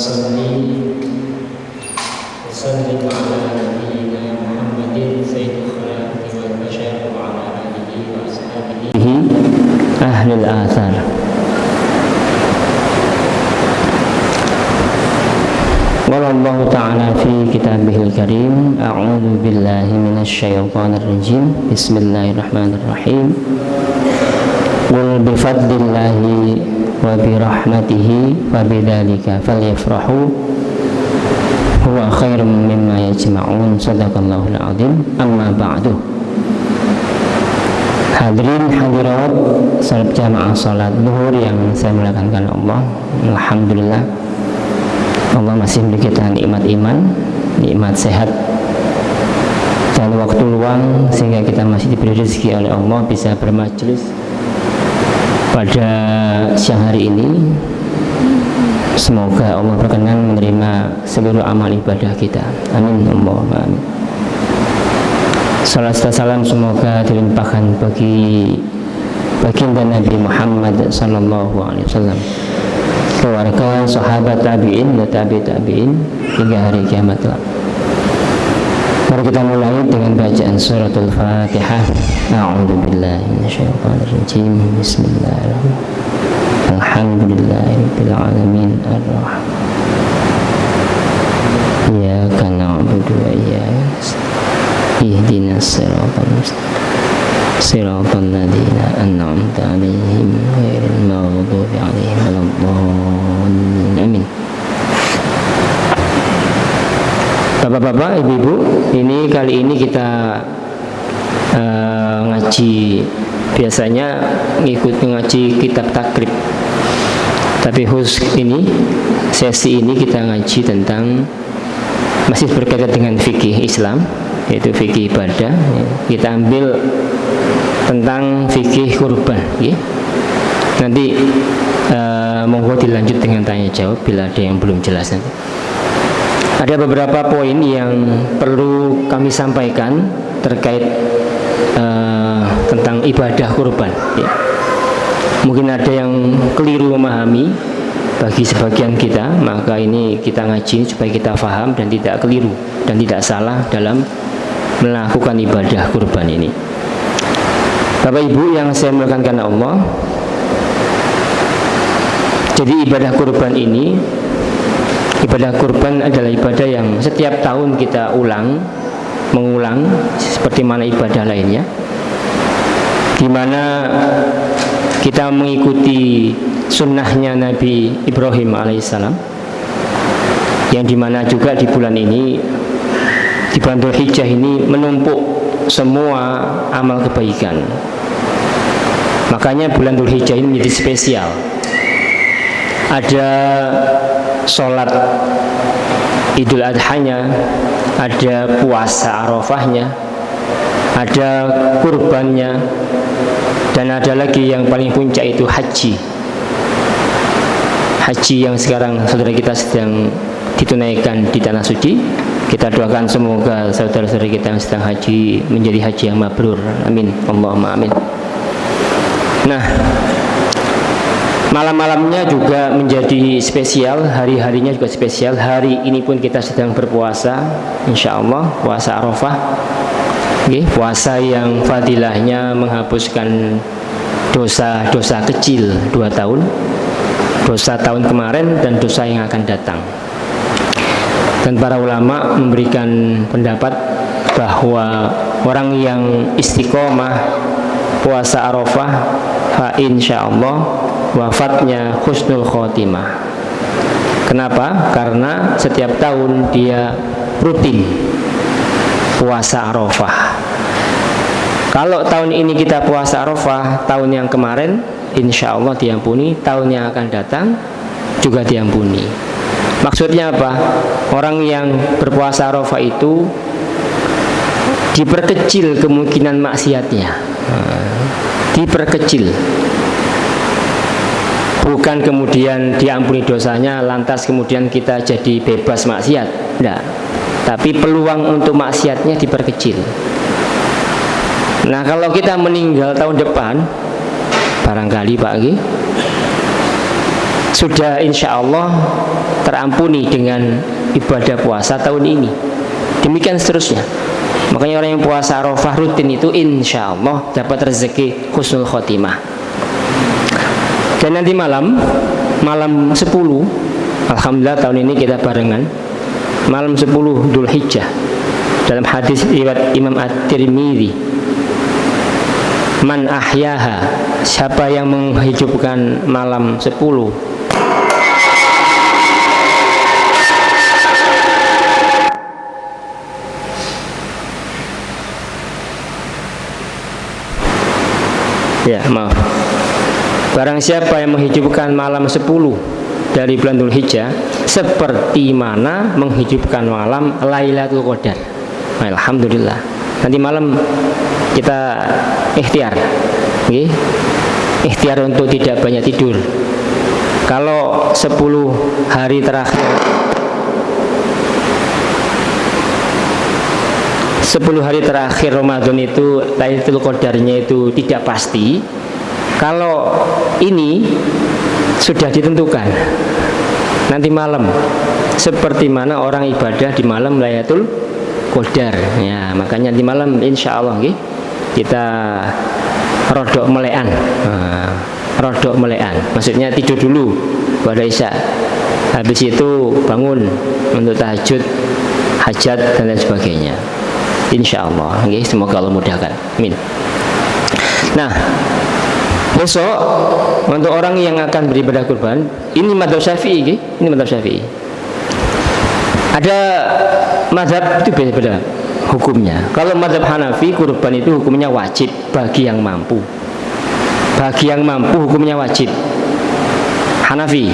صلي وسلم على نبينا محمد سيد الخلق والبشر وعلى آله وأصحابه أهل الآثار. قال الله تعالى في كتابه الكريم: أعوذ بالله من الشيطان الرجيم، بسم الله الرحمن الرحيم. قل بفضل الله وبرحمته فبذلك فليفرحوا هو خير مما يجمعون. Sadaqallahul azim. Amma ba'du. Hadirin hadirat salat jamaah salat zuhur yang saya muliakan karena Allah. Alhamdulillah, Allah masih memberi kita nikmat iman, nikmat sehat dan waktu luang sehingga kita masih diberi rezeki oleh Allah bisa bermajelis pada siang hari ini. Semoga Allah berkenan menerima seluruh amal ibadah kita. Amin. Allahumma amin. Salam serta salam semoga dilimpahkan bagi baginda Nabi Muhammad sallallahu alaihi wasallam, keluarga, sahabat, tabi'in, dan tabi'in hingga hari kiamat kelak. Mari kita mulai dengan bacaan suratul Fatihah. A'udzu billahi minasyaitonir rajim. Bismillahirrahmanirrahim. Alhamdulillahirabbil alamin arrahman. Iyyaka na'budu wa iyyaka nasta'in. Ihdinas siratal mustaqim. Siratal ladzina an'amta 'alaihim ghairil maghdubi 'alaihim waladdallin. Amin. Bapak-bapak, ibu-ibu, ini kali ini kita ngaji, biasanya ngikut ngaji kitab takrib, tapi khusus ini sesi ini kita ngaji tentang masih berkaitan dengan fikih Islam, yaitu fikih ibadah. Kita ambil tentang fikih kurban, ya. Nanti monggo dilanjut dengan tanya jawab bila ada yang belum jelas. Nanti ada beberapa poin yang perlu kami sampaikan terkait tentang ibadah kurban, ya. Mungkin ada yang keliru memahami bagi sebagian kita, maka ini kita ngaji supaya kita faham dan tidak keliru dan tidak salah dalam melakukan ibadah kurban ini. Bapak Ibu yang saya muliakan karena Allah, jadi ibadah kurban ini, ibadah kurban adalah ibadah yang setiap tahun kita mengulang seperti mana ibadah lainnya, di mana kita mengikuti sunnahnya Nabi Ibrahim alaihissalam, yang dimana juga di bulan ini, di bulan Dzulhijjah ini menumpuk semua amal kebaikan. Makanya bulan Dzulhijjah ini menjadi spesial. Ada sholat Idul Adhanya, ada puasa Arafahnya, ada kurbannya, dan ada lagi yang paling puncak itu haji. Haji yang sekarang saudara kita sedang ditunaikan di tanah suci. Kita doakan semoga saudara-saudara kita yang sedang haji menjadi haji yang mabrur. Amin. Allahumma amin. Nah, malam-malamnya juga menjadi spesial, hari-harinya juga spesial. Hari ini pun kita sedang berpuasa, insya Allah, puasa Arafah. Puasa yang fadilahnya menghapuskan dosa-dosa kecil 2 tahun, dosa tahun kemarin dan dosa yang akan datang. Dan para ulama memberikan pendapat bahwa orang yang istiqomah puasa Arafah, fa insya Allah wafatnya husnul khotimah. Kenapa? Karena setiap tahun dia rutin puasa Arafah. Kalau tahun ini kita puasa Arafah, tahun yang kemarin insya Allah diampuni, tahun yang akan datang juga diampuni. Maksudnya apa? Orang yang berpuasa Arafah itu diperkecil kemungkinan maksiatnya, diperkecil. Bukan kemudian diampuni dosanya lantas kemudian kita jadi bebas maksiat, tidak. Tapi peluang untuk maksiatnya diperkecil. Nah, kalau kita meninggal tahun depan, barangkali Pak Gi, sudah insya Allah terampuni dengan ibadah puasa tahun ini. Demikian seterusnya. Makanya orang yang puasa Arafah rutin itu insya Allah dapat rezeki husnul khotimah. Dan nanti malam 10, alhamdulillah tahun ini kita barengan malam 10 Dzulhijjah. Dalam hadis riwayat Imam At-Tirmidzi, man ahyaha, siapa yang menghidupkan malam 10 ya maaf, barang siapa yang menghidupkan malam 10 dari bulan Dzulhijjah seperti mana menghidupkan malam Lailatul Qadar. Alhamdulillah. Nanti malam kita ikhtiar, okay? Ikhtiar untuk tidak banyak tidur. Kalau 10 hari terakhir 10 hari terakhir Ramadan itu Lailatul Qadarnya itu tidak pasti. Kalau ini sudah ditentukan nanti malam seperti mana orang ibadah di malam Lailatul Qadar. Ya, makanya nanti malam insya Allah kita rodok melean. Rodok melean maksudnya tidur dulu pada isya, habis itu bangun untuk tahajud, hajat dan lain sebagainya. Insya Allah, semoga Allah mudahkan. Amin. Nah, besok untuk orang yang akan beribadah kurban, ini mazhab Syafi'i, ini mazhab Syafi'i. Ada mazhab itu beda-beda hukumnya. Kalau mazhab Hanafi, kurban itu hukumnya wajib bagi yang mampu. Bagi yang mampu hukumnya wajib. Hanafi.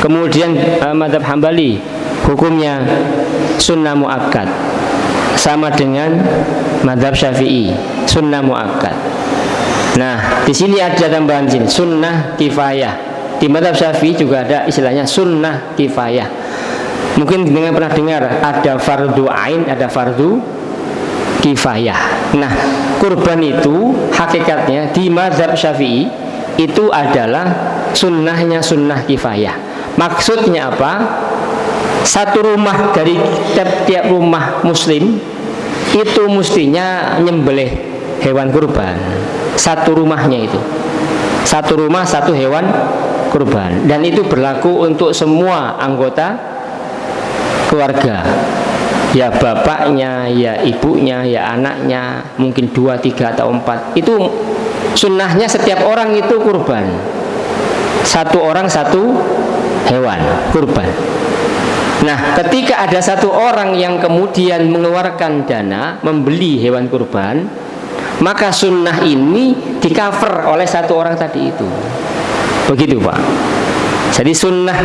Kemudian mazhab Hambali hukumnya sunnah muakkad. Sama dengan mazhab Syafi'i, sunnah muakkad. Nah, di sini ada tambahan sini, sunnah kifayah. Di mazhab Syafi'i juga ada istilahnya sunnah kifayah. Mungkin dengan pernah dengar ada fardu ain, ada fardu kifayah. Nah, kurban itu hakikatnya di mazhab Syafi'i itu adalah sunnahnya sunnah kifayah. Maksudnya apa? Satu rumah dari tiap rumah muslim itu mestinya nyembelih hewan kurban. Satu rumahnya itu, satu rumah satu hewan kurban, dan itu berlaku untuk semua anggota keluarga, ya bapaknya, ya ibunya, ya anaknya, mungkin 2, 3 atau 4. Itu sunnahnya setiap orang itu kurban. Satu orang satu hewan kurban. Nah, ketika ada satu orang yang kemudian mengeluarkan dana membeli hewan kurban, maka sunnah ini di-cover oleh satu orang tadi itu. Begitu, Pak. Jadi sunnah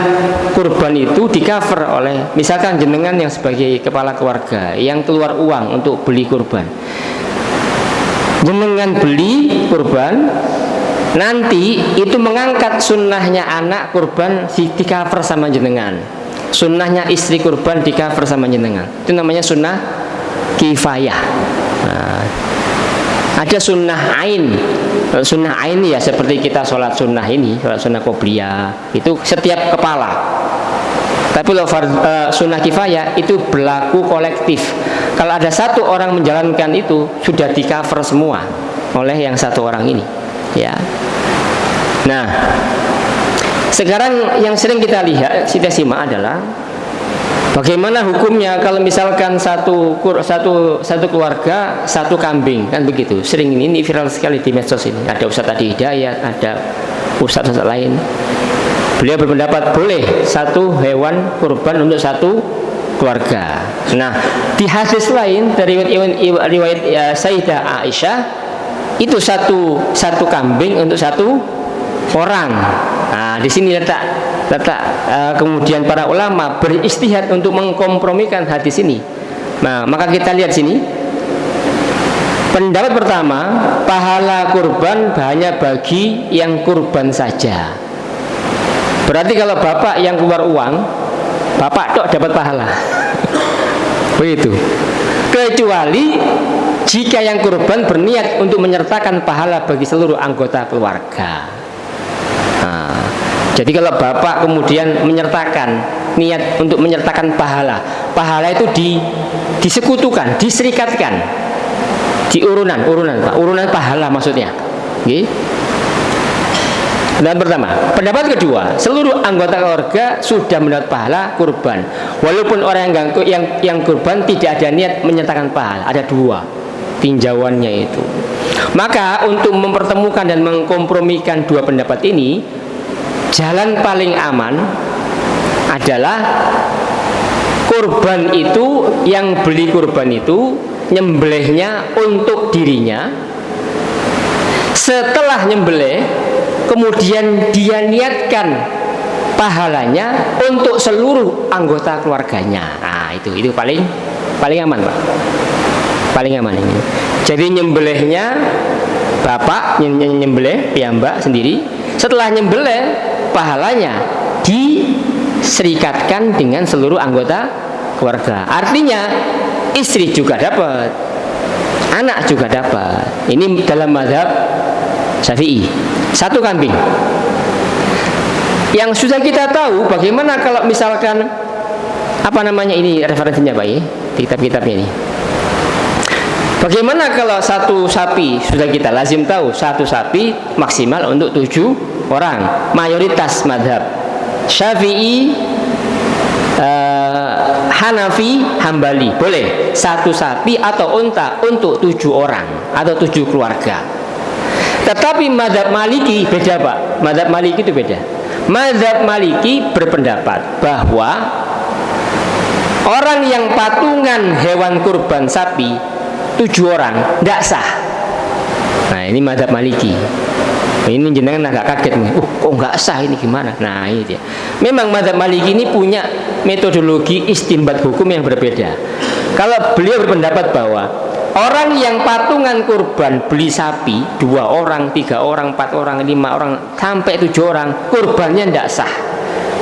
kurban itu di-cover oleh, misalkan jenengan yang sebagai kepala keluarga yang keluar uang untuk beli kurban. Jenengan beli kurban, nanti itu mengangkat sunnahnya anak kurban di-cover sama jenengan. Sunnahnya istri kurban di cover sama jenengan. Itu namanya sunnah kifayah. Nah, ada sunnah ain. Sunnah ain ya seperti kita sholat sunnah ini, sholat sunnah qobliyah, itu setiap kepala. Tapi kalau sunnah kifayah itu berlaku kolektif. Kalau ada satu orang menjalankan itu sudah di cover semua oleh yang satu orang ini. Ya. Nah, sekarang yang sering kita lihat, kita simak adalah bagaimana hukumnya kalau misalkan satu keluarga satu kambing, kan begitu. Sering ini viral sekali di medsos ini. Ada Ustadz Adi Hidayat, ada Ustadz lain. Beliau berpendapat boleh satu hewan kurban untuk satu keluarga. Nah, di hadis lain dari riwayat Sayyidah Aisyah itu satu kambing untuk satu orang. Nah, di sini letak kemudian para ulama beristihad untuk mengkompromikan hadis ini. Nah, maka kita lihat sini. Pendapat pertama, pahala kurban hanya bagi yang kurban saja. Berarti kalau bapak yang keluar uang, bapak tok dapat pahala. Begitu. Kecuali jika yang kurban berniat untuk menyertakan pahala bagi seluruh anggota keluarga. Jadi kalau bapak kemudian menyertakan niat untuk menyertakan pahala, pahala itu disekutukan, diserikatkan di urunan Pak, urunan pahala maksudnya. Oke. Dan pertama, pendapat kedua, seluruh anggota keluarga sudah mendapat pahala kurban, walaupun orang yang kurban tidak ada niat menyertakan pahala. Ada dua tinjauannya itu. Maka untuk mempertemukan dan mengkompromikan dua pendapat ini, jalan paling aman adalah kurban itu, yang beli kurban itu nyembelihnya untuk dirinya. Setelah nyembelih, kemudian dia niatkan pahalanya untuk seluruh anggota keluarganya. Nah, itu paling aman, Pak. Paling aman ini. Jadi nyembelihnya bapak nyembelih piyambak sendiri. Setelah nyembelih, pahalanya diserikatkan dengan seluruh anggota keluarga. Artinya istri juga dapat, anak juga dapat. Ini dalam mazhab Syafi'i. Satu kambing. Yang sudah kita tahu, bagaimana kalau misalkan ini referensinya Pak ya, di kitab-kitabnya ini. Bagaimana kalau satu sapi, sudah kita lazim tahu, satu sapi maksimal untuk 7 orang. Mayoritas mazhab Syafi'i, Hanafi, Hambali boleh satu sapi atau unta untuk 7 orang atau 7 keluarga. Tetapi mazhab Maliki beda, Pak. Mazhab Maliki itu beda. Mazhab Maliki berpendapat bahwa orang yang patungan hewan kurban sapi 7 orang tidak sah. Nah, ini mazhab Maliki. Ini jenengan agak kaget nih. Kok nggak sah, ini gimana? Nah, ini dia. Memang mazhab Maliki ini punya metodologi istinbat hukum yang berbeda. Kalau beliau berpendapat bahwa orang yang patungan kurban beli sapi 2 orang, 3 orang, 4 orang, 5 orang sampai 7 orang, kurbannya tidak sah.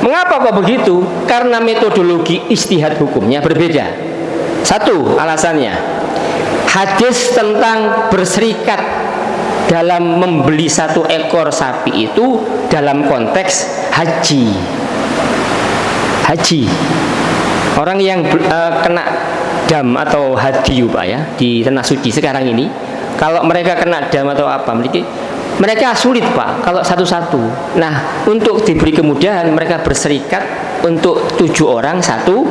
Mengapa kok begitu? Karena metodologi ijtihad hukumnya berbeda. Satu alasannya, hadis tentang berserikat dalam membeli 1 ekor sapi itu dalam konteks haji. Orang yang kena dam atau hadiyu, Pak ya, di tanah suci sekarang ini, kalau mereka kena dam atau apa, mereka sulit, Pak, kalau satu-satu. Nah, untuk diberi kemudahan, mereka berserikat untuk 7 orang 1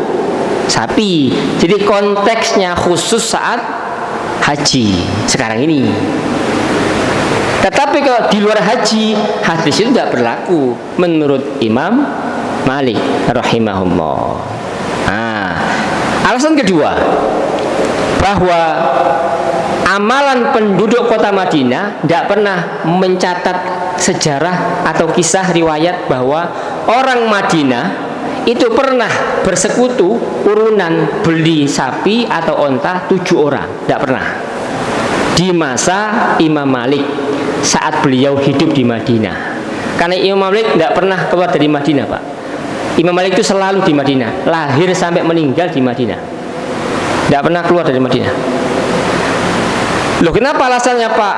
sapi. Jadi konteksnya khusus saat haji sekarang ini. Tetapi kalau di luar haji, hadis itu tidak berlaku menurut Imam Malik rahimahullah. Nah, alasan kedua, bahwa amalan penduduk kota Madinah tidak pernah mencatat sejarah atau kisah riwayat bahwa orang Madinah itu pernah bersekutu urunan beli sapi atau onta 7 orang. Tidak pernah. Di masa Imam Malik saat beliau hidup di Madinah. Karena Imam Malik tidak pernah keluar dari Madinah, Pak. Imam Malik itu selalu di Madinah, lahir sampai meninggal di Madinah, tidak pernah keluar dari Madinah. Loh, kenapa alasannya, Pak?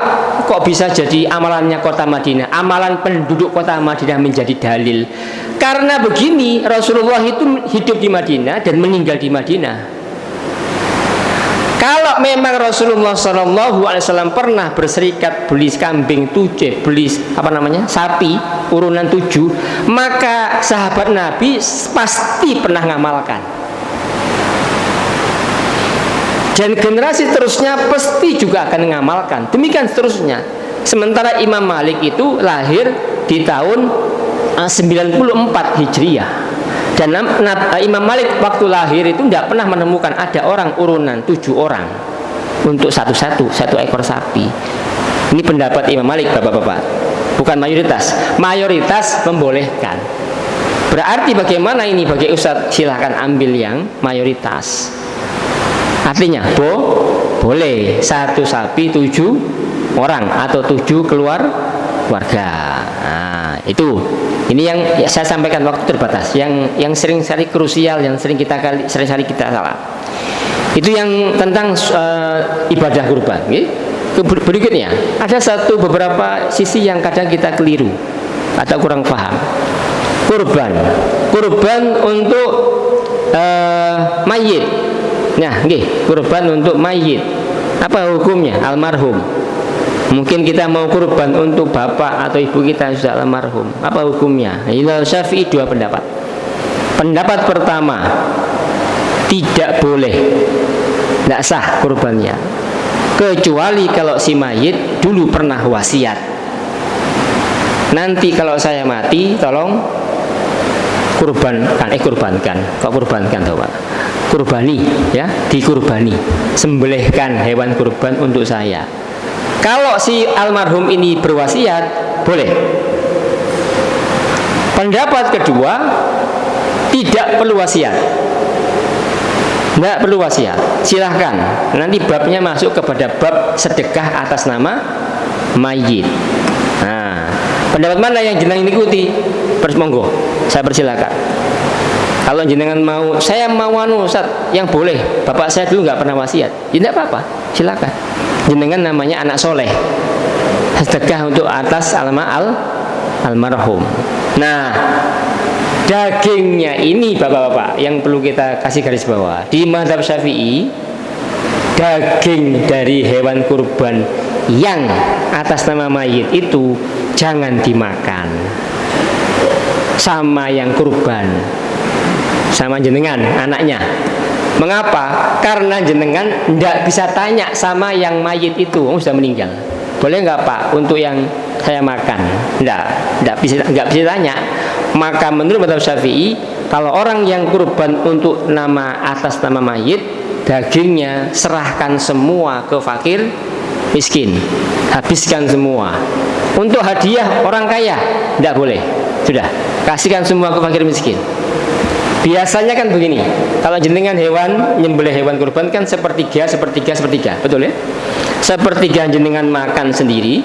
Kok bisa jadi amalannya kota Madinah, amalan penduduk kota Madinah menjadi dalil? Karena begini, Rasulullah itu hidup di Madinah dan meninggal di Madinah. Kalau memang Rasulullah SAW pernah berserikat beli kambing 7, beli sapi urunan 7, maka sahabat Nabi pasti pernah ngamalkan. Dan generasi terusnya pasti juga akan mengamalkan. Demikian seterusnya. Sementara Imam Malik itu lahir di tahun 94 Hijriah. Dan Imam Malik waktu lahir itu tidak pernah menemukan ada orang urunan 7 orang untuk satu ekor sapi. Ini pendapat Imam Malik, Bapak-bapak. Bukan mayoritas. Mayoritas membolehkan. Berarti bagaimana ini bagi Ustadz? Silahkan ambil yang mayoritas. Artinya boleh 1 sapi 7 orang atau 7 keluarga. Nah, itu. Ini yang saya sampaikan, waktu terbatas. Yang sering kali krusial, yang sering kali kita salah. Itu yang tentang ibadah kurban. Berikutnya, ada beberapa sisi yang kadang kita keliru atau kurang paham. kurban untuk mayit. Nah, nggih, kurban untuk mayit. Apa hukumnya? Almarhum. Mungkin kita mau kurban untuk bapak atau ibu kita sudah almarhum. Apa hukumnya? Imam Syafi'i dua pendapat. Pendapat pertama, tidak boleh, tidak sah kurbannya, kecuali kalau si mayit dulu pernah wasiat. Nanti kalau saya mati, tolong kurbankan. Kok kurbankan toh Pak? Kurbani, ya, dikurbani, sembelihkan hewan kurban untuk saya. Kalau si almarhum ini berwasiat, boleh. Pendapat kedua, tidak perlu wasiat. Tidak perlu wasiat. Silahkan. Nanti babnya masuk kepada bab sedekah atas nama mayit. Nah, pendapat mana yang jenengan ikuti? Monggo, saya persilakan. Kalau jenengan mau, saya mau Ustaz, yang boleh. Bapak saya dulu nggak pernah wasiat. Ya tidak apa-apa, silakan. Jenengan namanya anak soleh, sedekah untuk atas almarhum. Nah, dagingnya ini bapak-bapak yang perlu kita kasih garis bawah. Di mazhab Syafi'i, daging dari hewan kurban yang atas nama mayit itu jangan dimakan sama yang kurban, sama jenengan anaknya. Mengapa? Karena jenengan tidak bisa tanya sama yang mayit itu, sudah meninggal. Boleh nggak Pak untuk yang saya makan? Nggak bisa tanya. Maka menurut mazhab Syafi'i, kalau orang yang kurban untuk atas nama mayit, dagingnya serahkan semua ke fakir miskin, habiskan semua. Untuk hadiah orang kaya tidak boleh, sudah kasihkan semua ke fakir miskin. Biasanya kan begini, kalau jenengan nyembelih hewan kurban kan sepertiga, betul ya? Sepertiga jenengan makan sendiri,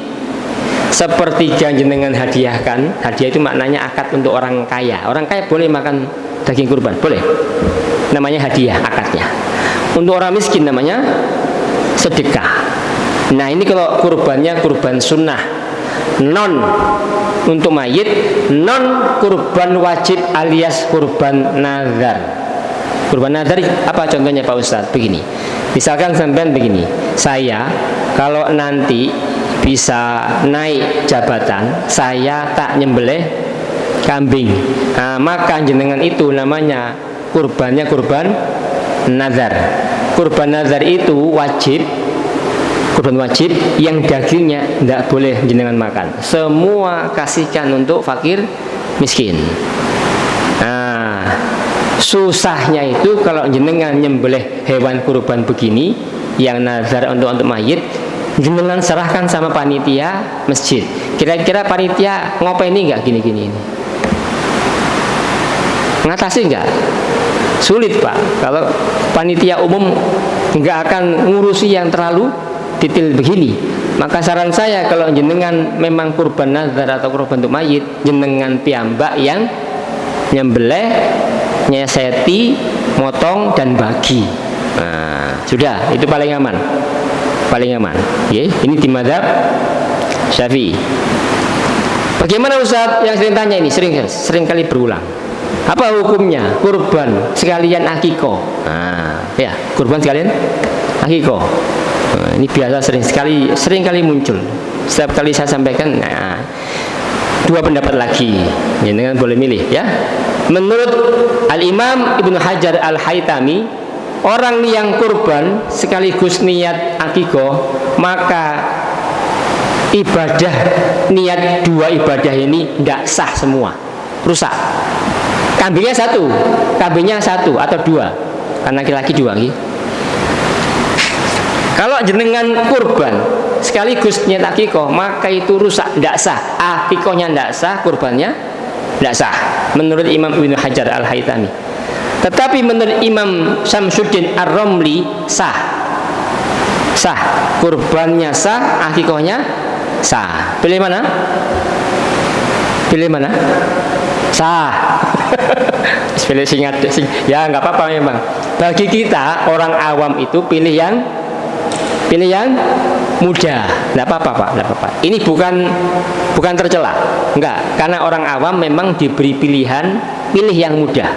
sepertiga jenengan hadiahkan. Hadiah itu maknanya akad untuk orang kaya. Orang kaya boleh makan daging kurban, boleh. Namanya hadiah akadnya. Untuk orang miskin namanya sedekah. Nah, ini kalau kurbannya kurban sunnah, non untuk mayit, non kurban wajib alias kurban nazar. Kurban nazar apa contohnya Pak Ustadz? Begini, misalkan sampean begini, saya kalau nanti bisa naik jabatan, saya tak nyembelih kambing. Nah, maka jenengan itu namanya kurbannya kurban nazar. Kurban nazar itu wajib, kurban wajib yang dagingnya tidak boleh jenengan makan. Semua kasihkan untuk fakir miskin. Nah, susahnya itu kalau jenengan nyembelih hewan kurban begini yang nazar untuk mayit, jenengan serahkan sama panitia masjid. Kira-kira panitia ngopeni nggak gini-gini ini? Ngatasi nggak? Sulit Pak. Kalau panitia umum nggak akan ngurusi yang terlalu detail begini. Maka saran saya, kalau jenengan memang kurban nazar atau kurban untuk mayit, jenengan piyambak yang nyembelih, nyeseti, motong dan bagi. Nah, sudah, itu paling aman. Paling aman. Ya, ini di mazhab Syafi'i. Bagaimana Ustaz? Yang sering tanya ini, sering kali berulang. Apa hukumnya kurban sekalian akikoh? Nah, ya, kurban sekalian akikoh. Nah, ini biasa sering kali muncul. Setiap kali saya sampaikan, nah, dua pendapat lagi. Jangan boleh milih ya. Menurut Al-Imam Ibnu Hajar Al-Haytami, orang yang kurban sekaligus niat akikoh, maka ibadah niat dua ibadah ini tidak sah semua, rusak. Kambingnya satu atau dua, karena laki-laki dua gitu. Kalau jenengan kurban sekaligus niat akikoh, maka itu rusak, tidak sah. Akikohnya tidak sah, kurbannya tidak sah. Menurut Imam Ibnu Hajar Al-Haytami. Tetapi menurut Imam Syamsuddin Ar-Romli sah. Sah, kurbannya sah, akikohnya sah. Pilih mana? Pilih mana? Sah. Pilih singkat. Ya nggak apa-apa memang. Bagi kita orang awam itu pilih yang muda, tidak apa-apa Pak, tidak apa-apa. Ini bukan tercela, enggak, karena orang awam memang diberi pilihan, pilih yang muda.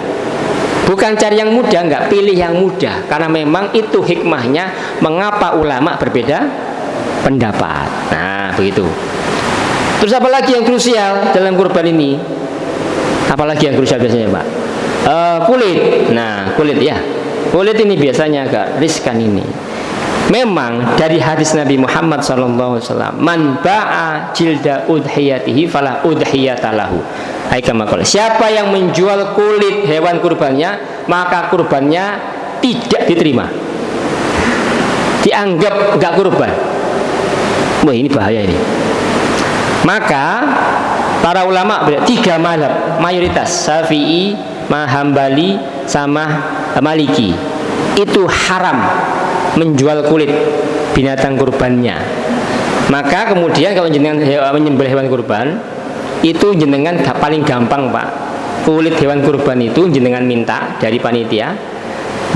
Bukan cari yang muda, enggak, pilih yang muda, karena memang itu hikmahnya mengapa ulama berbeda pendapat. Nah, begitu. Terus apa lagi yang krusial dalam kurban ini? Apalagi yang krusial biasanya Pak? Kulit. Nah, kulit ya. Kulit ini biasanya agak riskan ini. Memang dari hadis Nabi Muhammad SAW, man ba'a jilda udhiyatihi fala udhiyatalahu. Siapa yang menjual kulit hewan kurbannya, maka kurbannya tidak diterima, dianggap enggak kurban. Wah, ini bahaya ini. Maka para ulama tiga mazhab mayoritas, Syafi'i, Hambali, sama Maliki, itu haram menjual kulit binatang kurbannya. Maka kemudian kalau jenengan menyembelih hewan kurban, itu jenengan paling gampang Pak. Kulit hewan kurban itu jenengan minta dari panitia,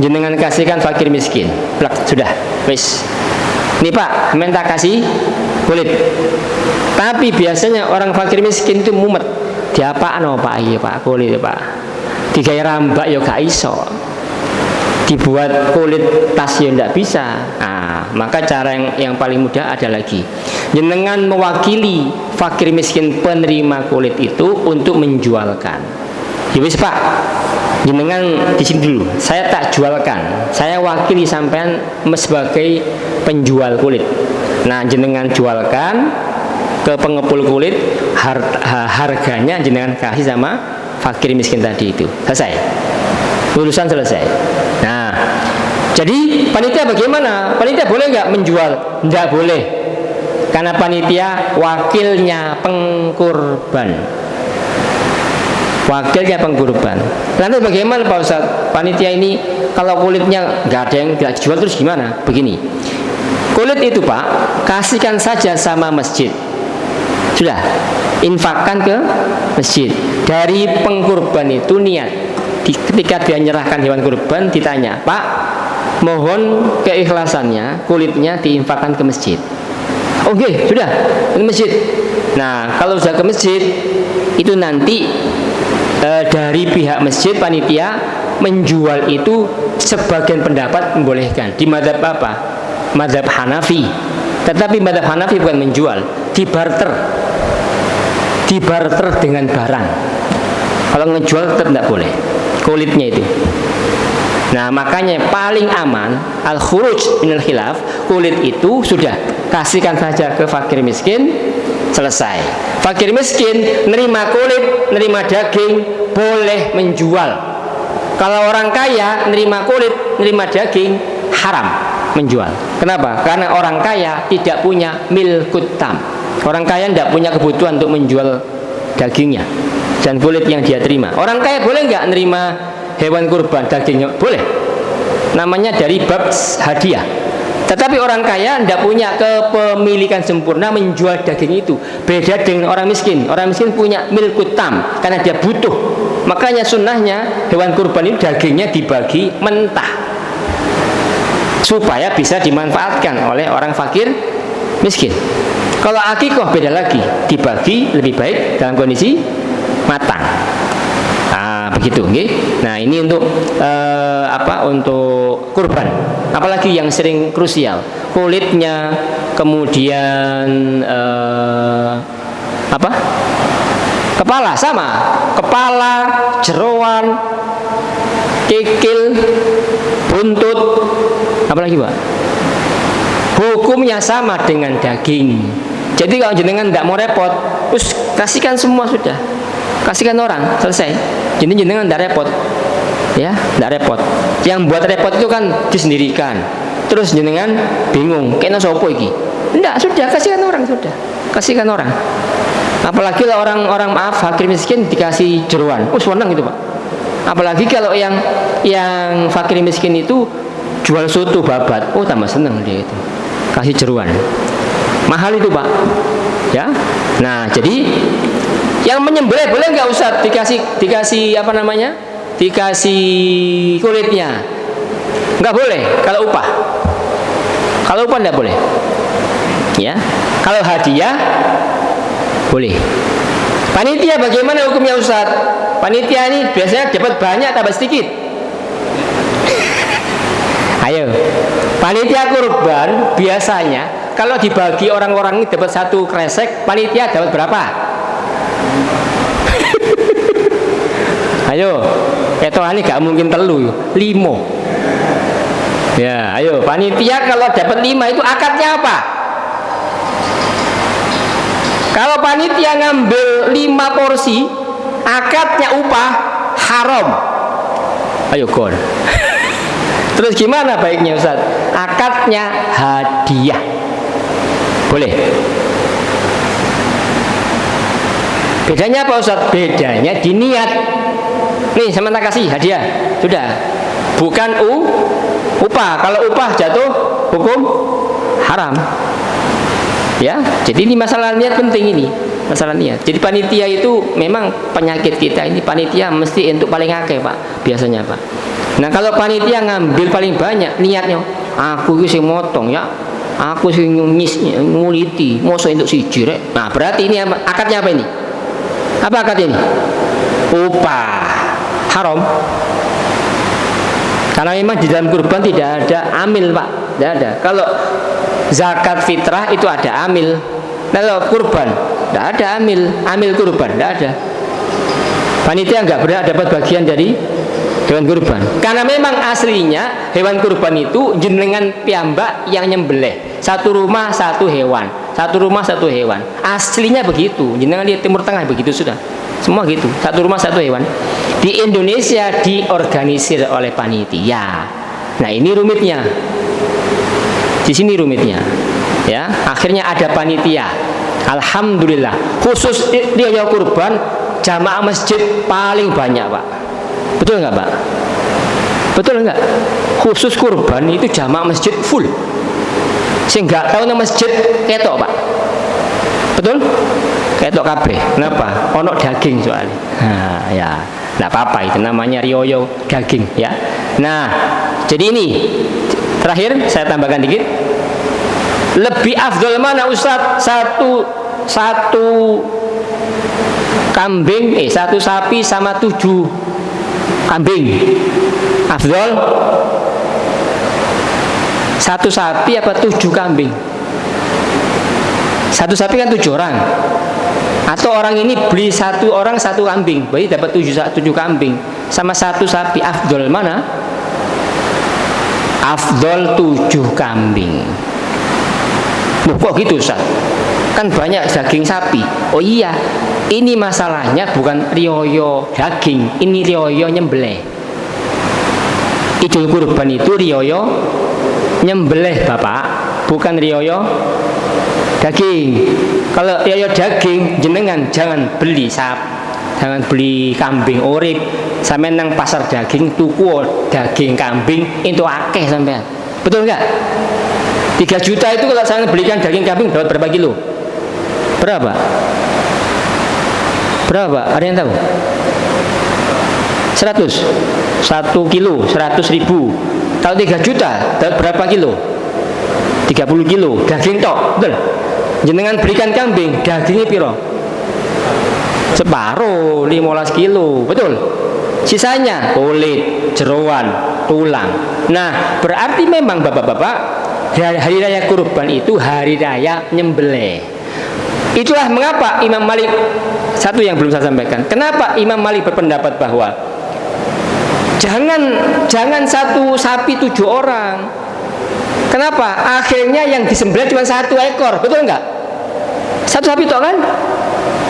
jenengan kasihkan fakir miskin. Plak, sudah, wis. Ini Pak, minta kasih kulit. Tapi biasanya orang fakir miskin itu mumet. Diapaan Pak? Iya Pak, kulit ya Pak. Digawe rambak ya gak iso. Dibuat kulit tas ya ndak bisa. Nah, maka cara yang paling mudah ada lagi. Jenengan mewakili fakir miskin penerima kulit itu untuk menjualkan. Ya wis Pak, jenengan di sini dulu. Saya tak jualkan. Saya wakili sampean sebagai penjual kulit. Nah, jenengan jualkan ke pengepul kulit, harganya jenengan kasih sama fakir miskin tadi itu. Selesai. Urusan selesai. Nah, jadi panitia bagaimana? Panitia boleh nggak menjual? Nggak boleh, karena panitia wakilnya pengkurban. Wakilnya pengkurban. Nanti bagaimana Pak Ustadz? Panitia ini kalau kulitnya nggak ada yang nggak jual terus gimana? Begini, kulit itu Pak, kasihkan saja sama masjid. Sudah, infakkan ke masjid. Dari pengkurban itu niat. Ketika dia menyerahkan hewan kurban, ditanya, Pak, mohon keikhlasannya, kulitnya diinfakkan ke masjid. Oke, sudah, ke masjid. Nah, kalau sudah ke masjid, itu nanti dari pihak masjid panitia menjual itu sebagian pendapat membolehkan. Di mazhab apa? Mazhab Hanafi. Tetapi mazhab Hanafi bukan menjual, dibarter. Dibarter dengan barang. Kalau ngejual tetap tidak boleh. Kulitnya itu. Nah, makanya paling aman al-khuruj minal khilaf, kulit itu sudah kasihkan saja ke fakir miskin, selesai. Fakir miskin nerima kulit, nerima daging, boleh menjual. Kalau orang kaya nerima kulit, nerima daging, haram menjual. Kenapa? Karena orang kaya tidak punya milkut tam. Orang kaya tidak punya kebutuhan untuk menjual dagingnya dan kulit yang dia terima. Orang kaya boleh nggak nerima hewan kurban dagingnya? Boleh. Namanya dari bab hadiah. Tetapi orang kaya tidak punya kepemilikan sempurna menjual daging itu. Beda dengan orang miskin. Orang miskin punya milkut tam karena dia butuh. Makanya sunnahnya hewan kurban itu dagingnya dibagi mentah supaya bisa dimanfaatkan oleh orang fakir miskin. Kalau akikoh beda lagi, dibagi lebih baik dalam kondisi matang. Nah, begitu, okay? Nah, ini untuk untuk kurban. Apalagi yang sering krusial, kulitnya, kemudian kepala sama, kepala, jeroan, kikil, buntut, apalagi Pak? Hukumnya sama dengan daging. Jadi kalau jenengan tidak mau repot, terus kasihkan semua sudah, kasihkan orang, selesai. Jadi jenengan tidak repot, ya, tidak repot. Yang buat repot itu kan disendirikan. Terus jenengan bingung, kayaknya sopo iki. Tidak, sudah kasihkan orang, sudah, kasihkan orang. Apalagi kalau orang maaf fakir miskin dikasih jeruan, senang gitu Pak. Apalagi kalau yang fakir miskin itu jual soto babat, tambah senang dia itu, kasih jeruan. Mahal itu Pak, ya. Nah, jadi yang menyembelih boleh nggak Ustaz dikasih apa namanya? Dikasih kulitnya? Nggak boleh kalau upah. Kalau upah nggak boleh. Ya, kalau hadiah boleh. Panitia bagaimana hukumnya Ustaz? Panitia ini biasanya dapat banyak tambah sedikit. Ayo, panitia kurban biasanya kalau dibagi orang-orang ini dapat 1 kresek, panitia dapat berapa? Ayo, ini gak mungkin 3, 5. Ya, ayo, panitia kalau dapat 5 itu akadnya apa? Kalau panitia ngambil 5 porsi, akadnya upah haram. Ayo gol. Terus gimana baiknya Ustaz? Akadnya hadiah. Boleh. Bedanya apa Ustaz? Bedanya di niat. Nih sama tak kasih hadiah. Sudah. Bukan upah. Kalau upah jatuh hukum haram. Ya, jadi ini masalah niat penting ini, masalah niat. Jadi panitia itu memang penyakit kita ini, panitia mesti untuk paling akeh Pak, biasanya Pak. Nah kalau panitia ngambil paling banyak niatnya, aku itu sing motong ya, aku sing nguliti, mosok untuk siji rek. Nah berarti ini akadnya apa ini? Apa akad ini? Upah haram. Karena memang di dalam kurban tidak ada amil Pak, tidak ada. Kalau zakat fitrah itu ada amil. Kalau kurban tidak ada amil kurban tidak ada. Panitia nggak berhak dapat bagian dari hewan kurban. Karena memang aslinya hewan kurban itu jenengan piyambak yang nyembelih. 1 rumah 1 hewan, 1 rumah 1 hewan. Aslinya begitu. Jenengan di Timur Tengah begitu sudah. Semua gitu. 1 rumah 1 hewan. Di Indonesia diorganisir oleh panitia. Nah ini rumitnya. Di sini rumitnya, ya. Akhirnya ada panitia. Alhamdulillah. Khusus dia kurban jamaah masjid paling banyak, Pak. Betul nggak, Pak? Betul nggak? Khusus kurban itu jamaah masjid full. Sehingga tahu nama masjid ketok, Pak. Betul? Ketok kabeh. Kenapa? Ono daging soalnya. Nah, ya. Nggak apa-apa itu namanya rioyo daging, ya. Nah, jadi ini terakhir saya tambahkan dikit. Lebih afdol mana Ustaz? Satu kambing, 1 sapi sama 7 kambing. Afdol 1 sapi apa 7 kambing? 1 sapi kan 7 orang. Atau orang ini beli 1 orang 1 kambing, berarti dapat 7 kambing sama 1 sapi. Afdol mana? Afdol 7 kambing. Loh, kok gitu Ustaz? Kan banyak daging sapi. Oh iya, ini masalahnya bukan rioyo daging, ini rioyo nyembelih. Idul kurban itu rioyo nyembelih Bapak, bukan rioyo daging. Kalau rioyo daging, jenengan jangan beli jangan beli kambing urip. Sampai nang pasar daging tuku daging kambing itu akeh sampean. Betul nggak? 3 juta itu kalau saya belikan daging kambing dapat berapa kilo? Berapa? Ada yang tahu? 100. 1 kilo 100.000. Kalau 3 juta dapat berapa kilo? 30 kilo daging tok. Betul? Jenengan belikan kambing, dagingnya piro? Separuh, 15 kilo. Betul? Sisanya kulit, jeroan, tulang. Nah, berarti memang bapak-bapak, hari raya kurban itu hari raya nyembelih. Itulah mengapa Imam Malik, satu yang belum saya sampaikan. Kenapa Imam Malik berpendapat bahwa jangan 1 sapi 7 orang. Kenapa? Akhirnya yang disembelih cuma 1 ekor, betul enggak? 1 sapi toh kan?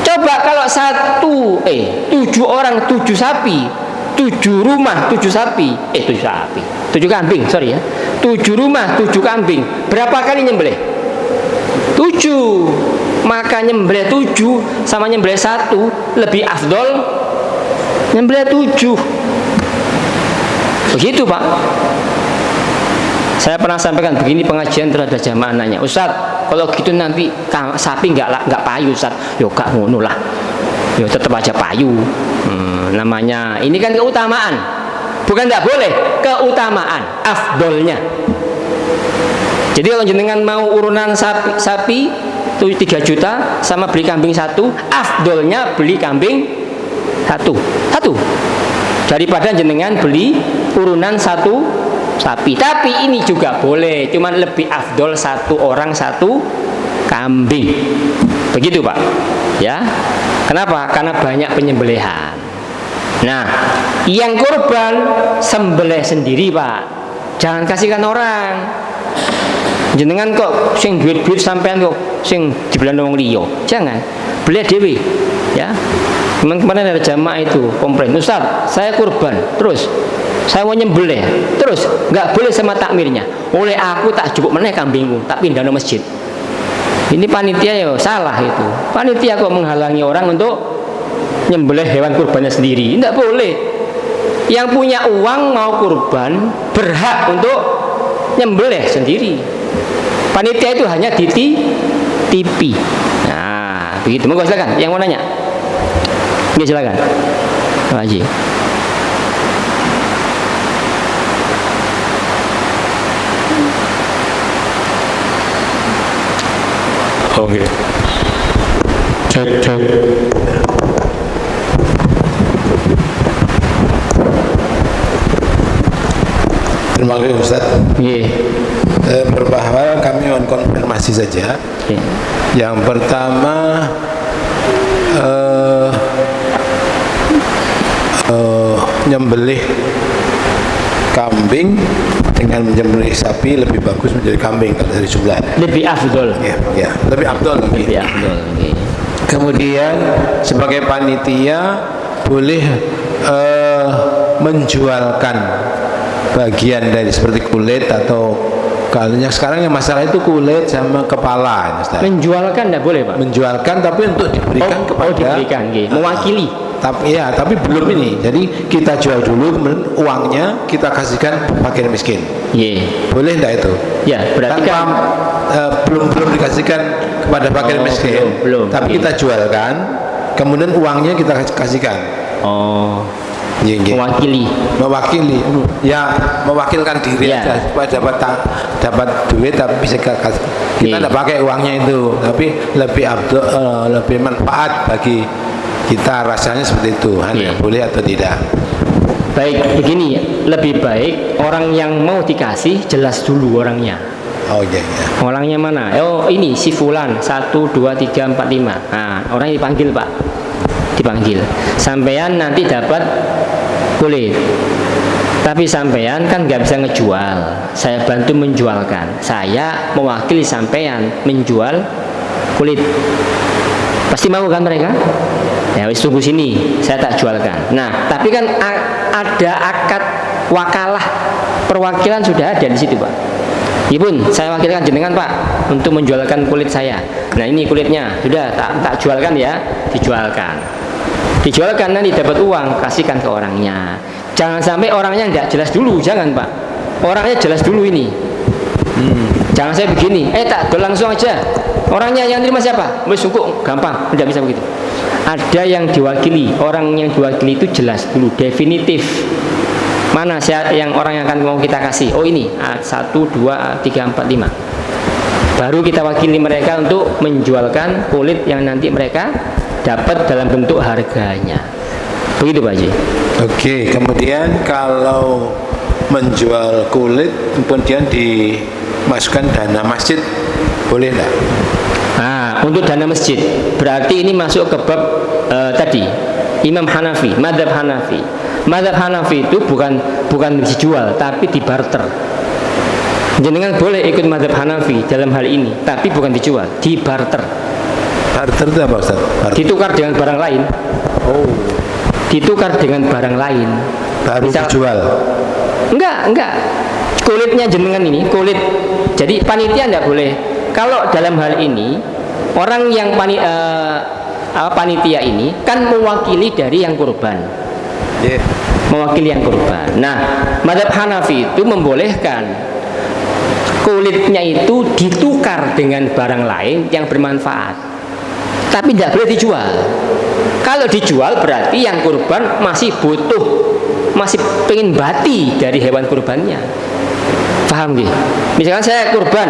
Coba kalau 7 orang 7 sapi, 7 rumah 7 sapi, 7 kambing, sorry ya. 7 rumah 7 kambing, berapa kali nyembelih? 7. Maka nyembelih 7 sama nyembelih 1 lebih afdol nyembelih 7. Begitu Pak. Saya pernah sampaikan begini pengajian terhadap jamaah nanya, Ustaz, kalau gitu nanti sapi nggak payu Ustaz. Yo gak ngono lah. Yo tetap aja payu. Namanya ini kan keutamaan. Bukan nggak boleh, keutamaan, afdolnya. Jadi kalau jenengan mau urunan sapi itu 3 juta sama beli kambing 1, afdolnya beli kambing 1 daripada jenengan beli urunan 1 sapi. Tapi ini juga boleh, cuman lebih afdol 1 orang 1 kambing. Begitu Pak. Ya. Kenapa? Karena banyak penyembelihan. Nah, yang kurban sembelih sendiri Pak. Jangan kasihkan orang. Jenengan kok sing duit-duit sampean kok sing dibelani wong liya. Jangan. Beli dhewe. Ya. Kemarin ada jamaah itu komplain, Ustaz, saya kurban, terus saya mau nyembelih, terus nggak boleh sama takmirnya. Oleh aku tak cukup meneh kambingku, tak pindah ke masjid. Ini panitia ya salah itu. Panitia kok menghalangi orang untuk nyembelih hewan kurbannya sendiri. Tidak boleh. Yang punya uang mau kurban berhak untuk nyembelih sendiri. Panitia itu hanya titipi. Nah, begitu. Monggo silakan. Yang mau nanya? Ya silakan. Pak Haji. Oke. Cek. Terima kasih Ustaz. Iya. Beberapa hal kami mohon konfirmasi saja. Yang pertama nyembelih kambing dengan menyembelih sapi lebih bagus menjadi kambing kalau dari jumlah. Lebih afdol. Ya, lebih afdol lagi. Lebih afdol. Okay. Kemudian sebagai panitia boleh menjualkan bagian dari seperti kulit atau kalau yang sekarang yang masalah itu kulit sama kepala. Menjualkan tidak boleh Pak? Menjualkan tapi untuk diberikan kepada diberikan, mewakili. Tapi belum ini. Jadi kita jual dulu, kemudian uangnya kita kasihkan fakir miskin. Boleh enggak itu? Ya, berarti kan belum dikasihkan kepada fakir miskin. Belum. Tapi kita jualkan, kemudian uangnya kita kasihkan. Mewakili. Ya, mewakilkan diri aja supaya dapat duit tapi bisa kita tidak pakai uangnya itu, tapi lebih manfaat bagi kita, rasanya seperti itu. Boleh atau tidak? Baik, begini, lebih baik orang yang mau dikasih jelas dulu orangnya. Orangnya mana? Ini si fulan 1, 2, 3, 4, 5. Nah, orangnya dipanggil Pak. Dipanggil. Sampean nanti dapat kulit. Tapi sampean kan nggak bisa ngejual. Saya bantu menjualkan. Saya mewakili sampean menjual kulit. Pasti mau kan mereka? Ya wis tunggu sini, saya tak jualkan. Nah, tapi kan ada akad wakalah, perwakilan sudah ada di situ Pak. Ibu, saya wakilkan jenengan Pak untuk menjualkan kulit saya. Nah ini kulitnya, sudah tak jualkan ya, dijualkan. Dijualkan nanti dapat uang, kasihkan ke orangnya. Jangan sampai orangnya tidak jelas dulu, jangan Pak. Orangnya jelas dulu ini. Jangan saya begini, tak langsung aja. Orangnya yang terima siapa? Wis cukup, gampang, tidak bisa begitu. Ada yang diwakili, orang yang diwakili itu jelas dulu, definitif. Mana yang orang yang akan mau kita kasih? Ini 1, 2, 3, 4, 5. Baru kita wakili mereka untuk menjualkan kulit yang nanti mereka dapat dalam bentuk harganya. Begitu Pak Haji. Oke, kemudian kalau menjual kulit kemudian dimasukkan dana masjid, boleh enggak? Untuk dana masjid berarti ini masuk ke bab tadi Imam Hanafi, Madzhab Hanafi. Madzhab Hanafi itu bukan dijual tapi dibarter. Jenengan boleh ikut Madzhab Hanafi dalam hal ini, tapi bukan dijual, dibarter. Barter itu apa Ustaz? Ditukar dengan barang lain. Ditukar dengan barang lain. Baru dijual? Enggak. Kulitnya jenengan ini, kulit. Jadi panitia enggak boleh. Kalau dalam hal ini orang yang panitia ini kan mewakili dari yang kurban. Mewakili yang kurban. Nah, Madzhab Hanafi itu membolehkan kulitnya itu ditukar dengan barang lain yang bermanfaat, tapi tidak boleh dijual. Kalau dijual berarti yang kurban masih butuh, masih pengen bati dari hewan kurbannya. Paham nggih? Misalkan saya kurban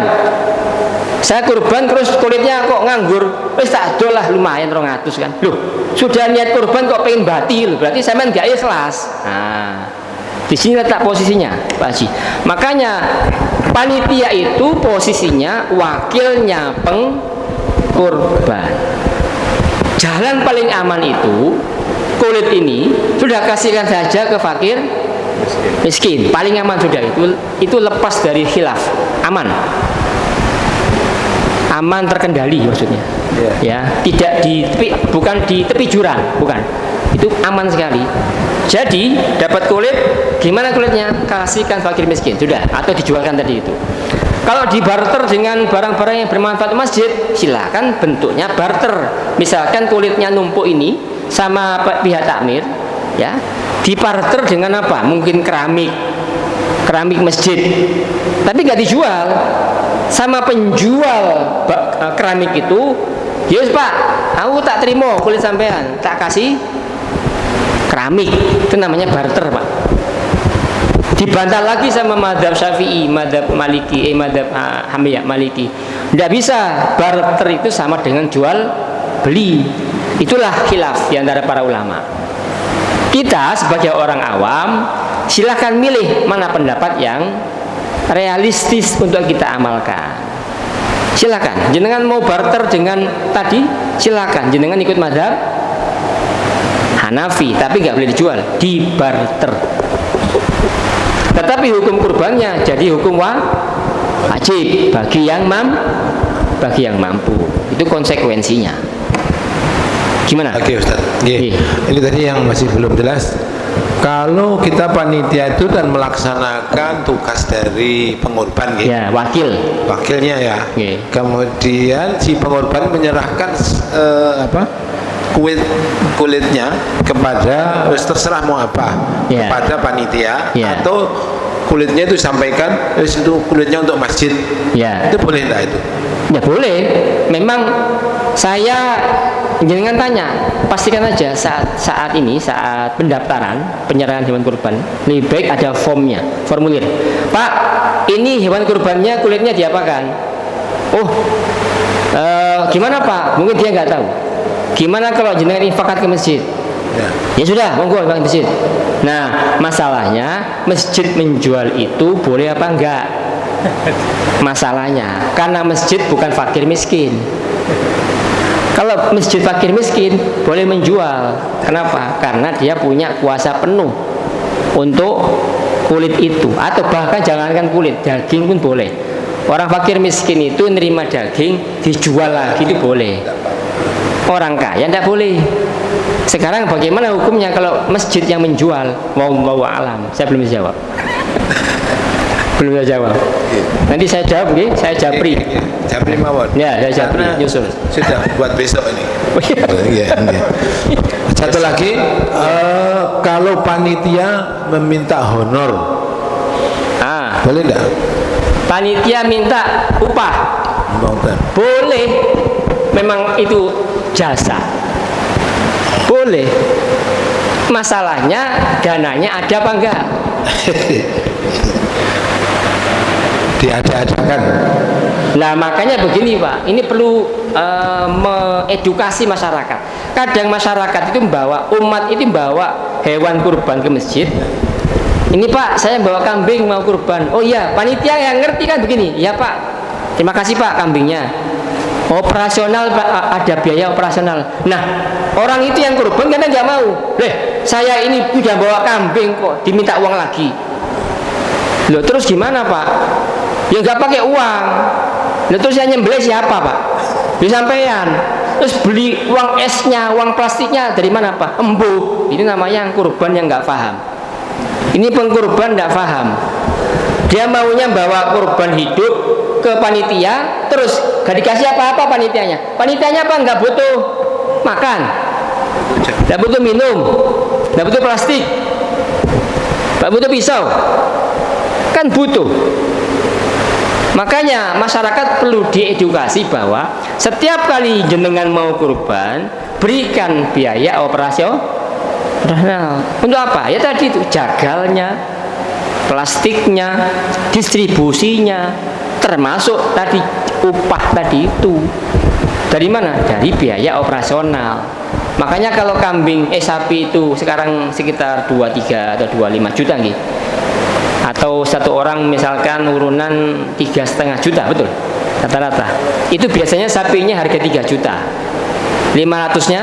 terus kulitnya kok nganggur, wis tak dol lah lumayan 200 kan. Loh, sudah niat kurban kok pengen batil, berarti sampean gak ikhlas. Nah, di sini letak posisinya, Pak Haji. Makanya panitia itu posisinya wakilnya pengkurban. Jalan paling aman itu kulit ini sudah kasihkan saja ke fakir miskin. Paling aman sudah itu lepas dari khilaf, aman. Aman terkendali maksudnya, ya tidak bukan di tepi jurang, bukan, itu aman sekali. Jadi dapat kulit, gimana kulitnya? Kasihkan fakir miskin, sudah, atau dijualkan tadi itu. Kalau di barter dengan barang-barang yang bermanfaat masjid, silakan bentuknya barter. Misalkan kulitnya numpuk ini sama pihak takmir, ya, di barter dengan apa? Mungkin keramik masjid, tapi nggak dijual. Sama penjual keramik itu, yes Pak, aku tak terima kulit sampean, tak kasih keramik. Itu namanya barter, Pak. Dibantah lagi sama madhab Syafi'i, madhab Maliki, madhab Hamiyah Maliki. Tidak bisa, barter itu sama dengan jual beli. Itulah khilaf di antara para ulama. Kita sebagai orang awam silakan milih mana pendapat yang realistis untuk kita amalkan. Silakan, jenengan mau barter dengan tadi, silakan. Jenengan ikut mazhab Hanafi, tapi nggak boleh dijual, di barter. Tetapi hukum kurbannya jadi hukum wajib bagi yang mampu. Itu konsekuensinya. Gimana? Oke Ustaz. Ini tadi yang masih belum jelas. Kalau kita panitia itu dan melaksanakan tugas dari pengorban, gitu. Ya, wakilnya ya. Kemudian si pengorban menyerahkan kulitnya kepada, terserah mau apa, kepada panitia, atau kulitnya itu sampaikan itu kulitnya untuk masjid. Itu boleh enggak itu? Ya boleh. Memang saya jangan tanya, pastikan aja saat pendaftaran penyerahan hewan kurban lebih baik ada formulir. Pak, ini hewan kurbannya kulitnya diapakan? Gimana Pak? Mungkin dia nggak tahu. Gimana kalau jenengan infakkan ke masjid? Ya sudah, monggo infak ke masjid. Nah, masalahnya masjid menjual itu boleh apa enggak? Masalahnya karena masjid bukan fakir miskin. Kalau masjid fakir miskin boleh menjual. Kenapa? Karena dia punya kuasa penuh untuk kulit itu, atau bahkan jangankan kulit, daging pun boleh. Orang fakir miskin itu nerima daging dijual lagi itu boleh. Orang kaya tidak boleh. Sekarang bagaimana hukumnya kalau masjid yang menjual? Wallahu alam. Saya belum bisa jawab. Belum bisa jawab. Nanti saya jawab, saya japri. Japri mawon. Ya, saya japri nyusul. Sudah buat besok ini. Satu lagi, kalau panitia meminta honor, boleh enggak? Panitia minta upah. Boleh. Memang itu jasa. Boleh. Masalahnya dananya ada apa enggak? Diada-adakan. Nah makanya begini Pak, ini perlu mengedukasi masyarakat. Kadang masyarakat itu umat itu membawa hewan kurban ke masjid. Ini Pak, saya bawa kambing mau kurban. Oh iya, panitia yang ngerti kan begini. Ya Pak, terima kasih Pak kambingnya. Operasional Pak, ada biaya operasional. Nah orang itu yang kurban kadang nggak mau. Saya ini udah bawa kambing kok diminta uang lagi. Loh terus gimana Pak? Ya nggak pakai uang. Loh terus yang nyembelih siapa Pak? Disampaikan. Terus beli uang esnya, uang plastiknya dari mana Pak? Embuh. Ini namanya yang kurban yang nggak paham. Ini pengkurban nggak paham. Dia maunya bawa kurban hidup ke panitia, terus gak dikasih apa-apa panitianya. Panitianya apa? Nggak butuh makan, nggak butuh minum, nggak butuh plastik, nggak butuh pisau, kan butuh. Makanya masyarakat perlu diedukasi bahwa setiap kali jenengan mau kurban, berikan biaya operasional. Untuk apa? Ya tadi itu jagalnya, plastiknya, distribusinya, termasuk tadi upah tadi itu. Dari mana? Dari biaya operasional. Makanya kalau sapi itu sekarang sekitar 23 atau 25 juta gitu. Atau satu orang misalkan urunan 3,5 juta, betul? Rata-rata. Itu biasanya sapinya harga 3 juta. 500-nya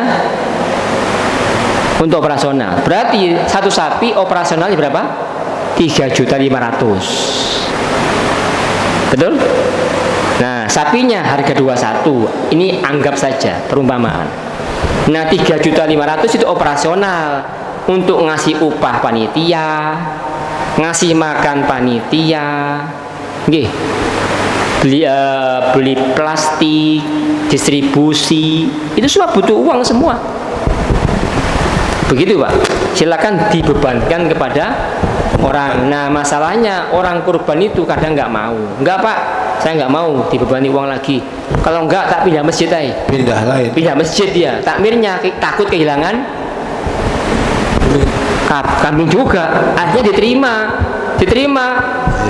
untuk operasional. Berarti satu sapi operasionalnya berapa? 3.500.000. Betul? Nah, sapinya harga 21. Ini anggap saja perumpamaan. Nah, 3.500.000 itu operasional untuk ngasih upah panitia, ngasih makan panitia, nggih. Beli plastik, distribusi, itu semua butuh uang semua. Begitu Pak, silakan dibebankan kepada orang. Nah masalahnya orang kurban itu kadang nggak mau. Enggak Pak, saya nggak mau dibebani uang lagi. Kalau enggak tak pindah masjid aja. Pindah lain. Pindah masjid dia. Takmirnya takut kehilangan kambing juga. Akhirnya diterima.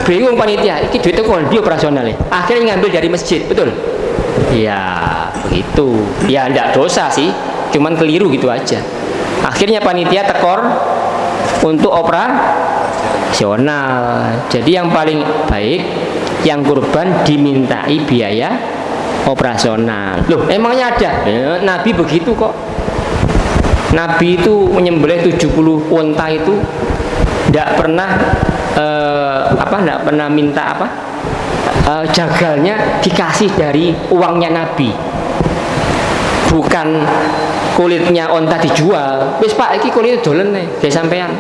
Bingung panitia. Ini duitnya kok di operasional ya. Akhirnya ngambil dari masjid, betul? Ya begitu. Ya enggak dosa sih, cuman keliru gitu aja. Akhirnya panitia tekor untuk operasional. Jadi yang paling baik yang kurban dimintai biaya operasional. Loh, emangnya ada? Nabi begitu kok. Nabi itu menyembelih 70 unta itu tidak pernah tidak pernah minta jagalnya dikasih dari uangnya Nabi. Bukan kulitnya onta dijual. Wis Pak, iki kulit dolen nih, kayak sampean.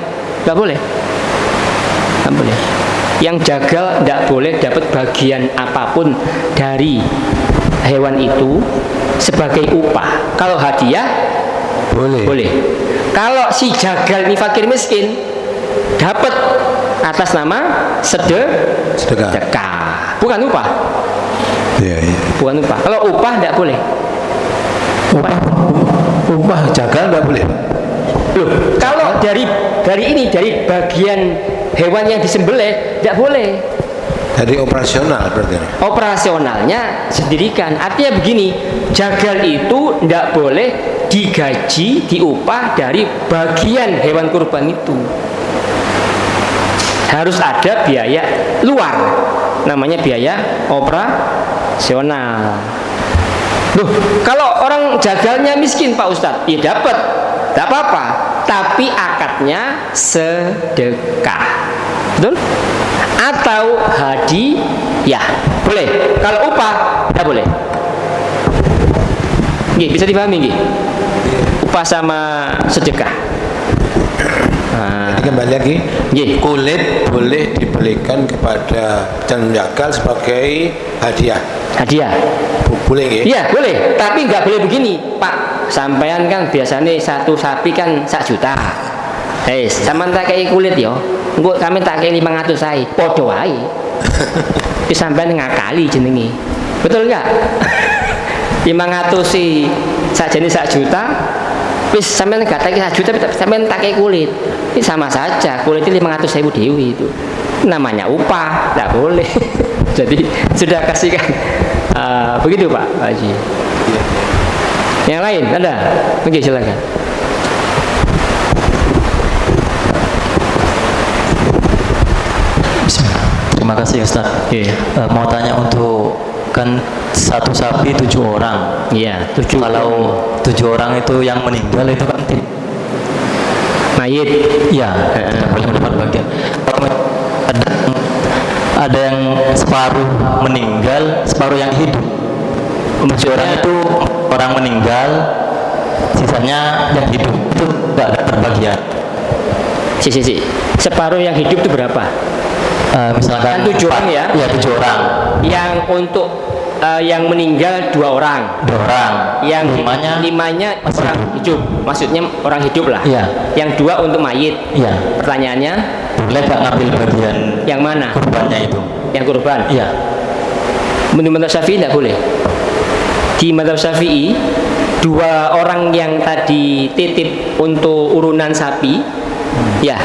Enggak boleh. Enggak boleh. Yang jagal tidak boleh dapat bagian apapun dari hewan itu sebagai upah. Kalau hadiah boleh. Kalau si jagal ini fakir miskin dapat atas nama sedekah. Bukan upah. Iya. Bukan upah. Kalau upah tidak boleh. Upah jagal nggak boleh. Loh, kalau dari bagian hewan yang disembelih tidak boleh. Dari operasional berarti. Operasionalnya sendirikan. Artinya begini, jagal itu tidak boleh digaji, diupah dari bagian hewan kurban itu. Harus ada biaya luar, namanya biaya operasional. Loh, kalau orang jagalnya miskin Pak Ustadz, ya dapat, tidak apa-apa. Tapi akadnya sedekah, betul? Atau hadiah, boleh. Kalau upah, tidak boleh. Nggih, bisa dipahami nggih? Upah sama sedekah. Jadi kembali lagi, kulit boleh dibelikan kepada jagal sebagai hadiah. Boleh nggih? Iya boleh, tapi nggak boleh begini Pak. Sampean kan biasanya satu sapi kan 1 juta. Sampean tak kayak kulit yo. Engko kami tak kayak 500 saya. Podo wae. Tapi sampean ngakali jenenge. Betul nggak? 500 sih sakjane 1 juta. Wis sampean gak tak 1 juta, sampean tak kayak kulit. Ini sama saja, kulit itu 500.000 dewi itu. Namanya upah, tidak boleh. Jadi sudah kasihkan. Begitu Pak Haji. Yang lain ada? Oke, silakan. Terima kasih Ustaz. Mau tanya untuk kan satu sapi 7 orang. Iya, 7. Kalau 7 orang itu yang meninggal itu kan mayit. Iya, tidak boleh mendapat bagian. Ada yang separuh meninggal, separuh yang hidup. 7 orang itu orang meninggal, sisanya yang hidup itu tidak dapat bagian. Separuh yang hidup itu berapa? Misalkan kan 7 orang ya? Ya 7 orang. Yang untuk yang meninggal 2 orang. 2 orang. Yang limanya masih orang hidup. Maksudnya orang hidup lah. Iya. Yang 2 untuk mayit. Iya. Pertanyaannya? Boleh nggak ngambil bagian? Yang mana? Kurbannya itu. Yang kurban. Iya. Menurut mazhab Syafi'i tidak boleh. Di mazhab Syafi'i 2 orang yang tadi titip untuk urunan sapi, ya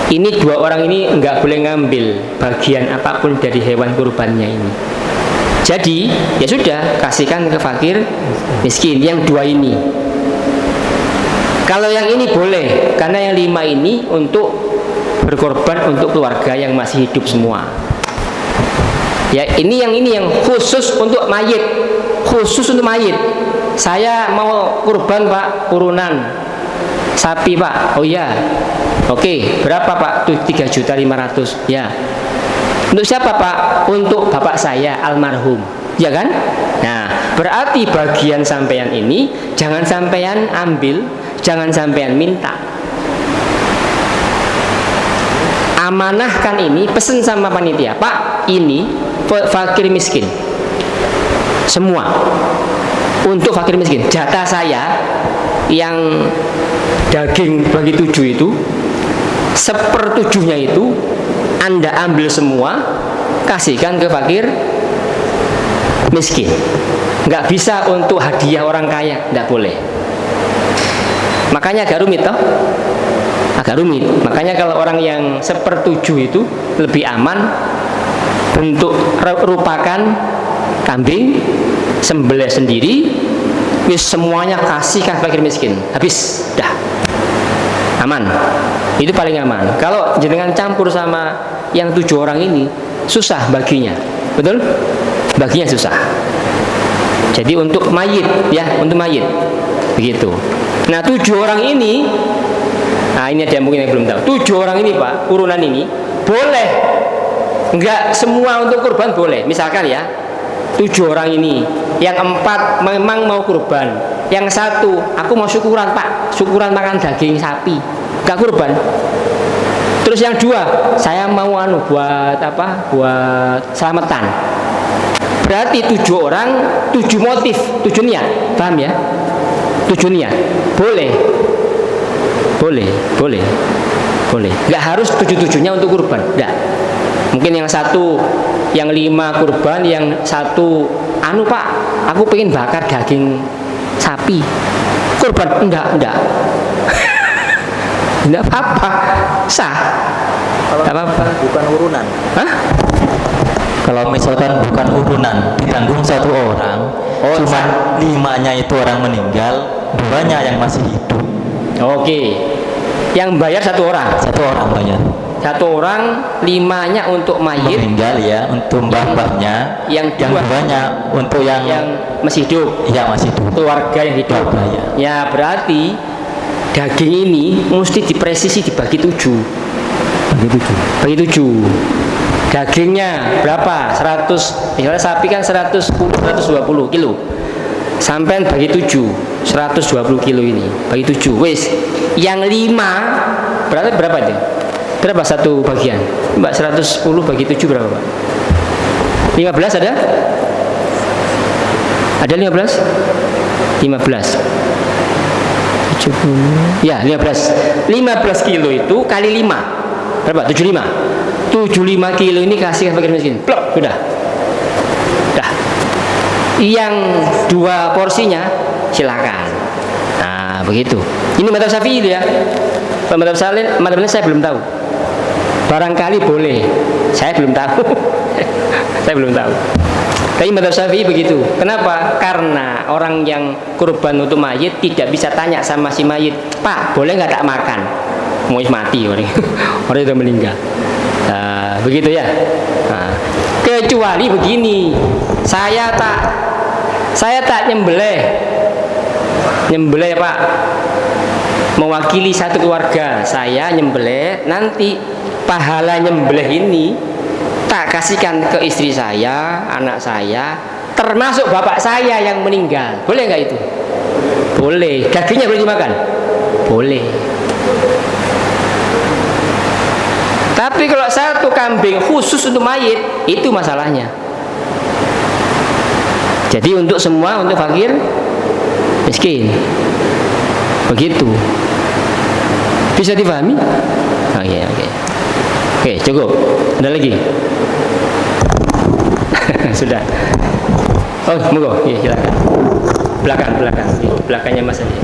Ini dua orang ini nggak boleh ngambil bagian apapun dari hewan kurbannya ini. Jadi ya sudah, kasihkan ke fakir miskin yang dua ini. Kalau yang ini boleh, karena yang 5 ini untuk berkorban untuk keluarga yang masih hidup semua. Ya, ini yang khusus untuk mayit, khusus untuk mayit. Saya mau kurban Pak, urunan sapi Pak. Oh iya, oke, berapa Pak? 3.500.000. Ya. Untuk siapa Pak? Untuk bapak saya almarhum, ya kan? Nah, berarti bagian sampean ini jangan sampean ambil, jangan sampean minta. Amanahkan ini, pesen sama panitia, Pak, ini fakir miskin. Semua untuk fakir miskin. Jatah saya yang daging bagi 7 itu, 1/7-nya itu Anda ambil semua, kasihkan ke fakir miskin. Nggak bisa untuk hadiah orang kaya, nggak boleh. Makanya agak rumit toh, agak rumit. Makanya kalau orang yang 1/7 itu lebih aman, bentuk rupakan kambing, sembelih sendiri, wis semuanya kasihkan fakir miskin, habis, dah, aman. Itu paling aman. Kalau jenengan campur sama yang 7 orang ini, susah baginya, betul? Baginya susah. Jadi untuk mayit, ya, untuk mayit, begitu. Nah 7 orang ini, nah ini ada mungkin yang belum tahu. 7 orang ini Pak, urunan ini boleh, enggak semua untuk kurban boleh. Misalkan ya, 7 orang ini, yang 4 memang mau kurban, yang 1 aku mau syukuran Pak, syukuran makan daging sapi, enggak kurban. Terus yang 2 saya mau buat apa? Buat selamatan. Berarti 7 orang, 7 motif, 7 niat, paham ya? 7 niat, boleh, boleh, boleh, boleh. Enggak harus 7-7-nya untuk kurban, enggak. Mungkin yang 1, yang 5 kurban, yang 1 Pak, aku pengen bakar daging sapi, kurban, enggak. Enggak apa-apa, sah. Kalau apa-apa. bukan urunan. Hah? Kalau misalkan bukan urunan, ditanggung 1 orang, cuma 5-nya itu orang meninggal, 2-nya yang masih hidup. Oke. Yang bayar 1 orang. 1 orang banyak. 1 orang, 5-nya untuk mayit Meninggal ya, untuk mbah-mbahnya. Yang Yang 2 2-nya untuk yang masih hidup, ya masih hidup. keluarga yang hidup. Keluarga, ya. Ya berarti daging ini mesti dipresisi dibagi 7. Bagi 7. Dagingnya berapa? 100, misalnya sapi kan 110, 120 kilo. Sampai bagi 7, 120 kilo ini. Bagi 7, wis. Yang 5, berarti berapa itu? Berapa satu bagian? Mbak, 110 bagi 7 berapa Pak? 15 ada? Ada 15? 15. 70. Ya, 15. 15 kilo itu kali 5. Berapa? 75. 75 kilo ini kasih fakir miskin. Plok, sudah. Dah. Yang 2 porsinya silakan. Nah, begitu. Ini madzhab Syafi'i ya. Madzhab Saleh, madzhab saya belum tahu. Barangkali boleh. Saya belum tahu. Saya belum tahu. Tapi madzhab Syafi'i begitu. Kenapa? Karena orang yang kurban untuk mayit tidak bisa tanya sama si mayit, Pak, boleh nggak tak makan? Mau mati orang. Orang sudah meninggal. Nah, begitu ya. Nah, kecuali begini, saya tak nyembelih Pak, mewakili satu keluarga, saya nyembelih, nanti pahala nyembelih ini tak kasihkan ke istri saya, anak saya, termasuk bapak saya yang meninggal. Boleh nggak itu? Boleh. Dagingnya boleh dimakan? Boleh. Tapi kalau 1 kambing khusus untuk mayit, itu masalahnya. Jadi untuk semua, untuk fakir miskin, begitu. Bisa dipahami? Oke, cukup. Ada lagi? Sudah. Oh, monggo. Iya, silakan. Belakang. Belakangnya Mas Andi.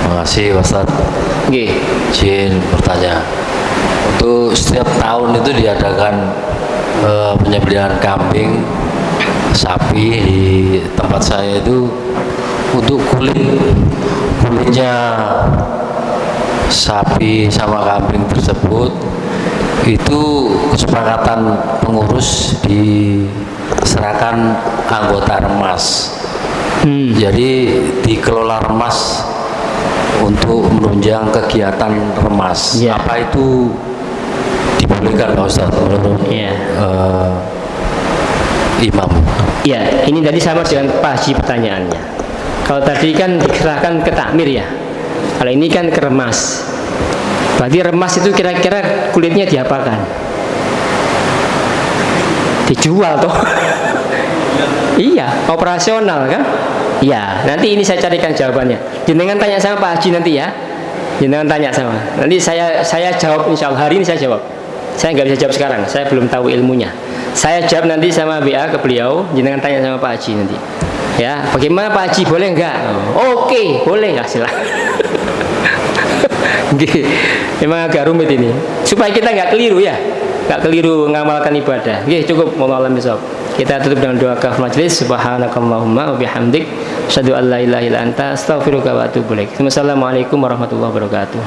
Terima kasih Ustaz. Nggih. Izin bertanya. Untuk setiap tahun itu diadakan penyembelihan kambing, sapi di tempat saya itu. Untuk kulitnya sapi sama kambing tersebut itu kesepakatan pengurus diserahkan anggota Remas. Jadi dikelola Remas untuk menunjang kegiatan Remas. Ya. Apa itu dibolehkan Pak Ustaz menurut imam? Ya, ini tadi sama dengan Pak Haji pertanyaannya. Kalau tadi kan dikerahkan ke takmir ya. Kalau ini kan ke Remas. Berarti Remas itu kira-kira kulitnya diapakan? Dijual toh? Iya, operasional kan? Iya, nanti ini saya carikan jawabannya. Jenengan tanya sama Pak Haji nanti ya. Jenengan tanya sama. Nanti saya jawab, insya Allah hari ini saya jawab. Saya nggak bisa jawab sekarang, saya belum tahu ilmunya. Saya jawab nanti sama BA ke beliau. Jenengan tanya sama Pak Haji nanti. Ya, bagaimana Pak Haji, boleh nggak? Oke, boleh nggak, silakan. Memang agak rumit ini. Supaya kita nggak keliru ya, nggak keliru mengamalkan ibadah. Cukup wallahu a'lam bishawab. Kita tutup dengan doa kafaratul majlis. Subhanakallahumma wa bihamdik, asyhadu an la ilaha illa anta, astaghfiruka wa atubu ilaik. Wassalamualaikum warahmatullahi wabarakatuh.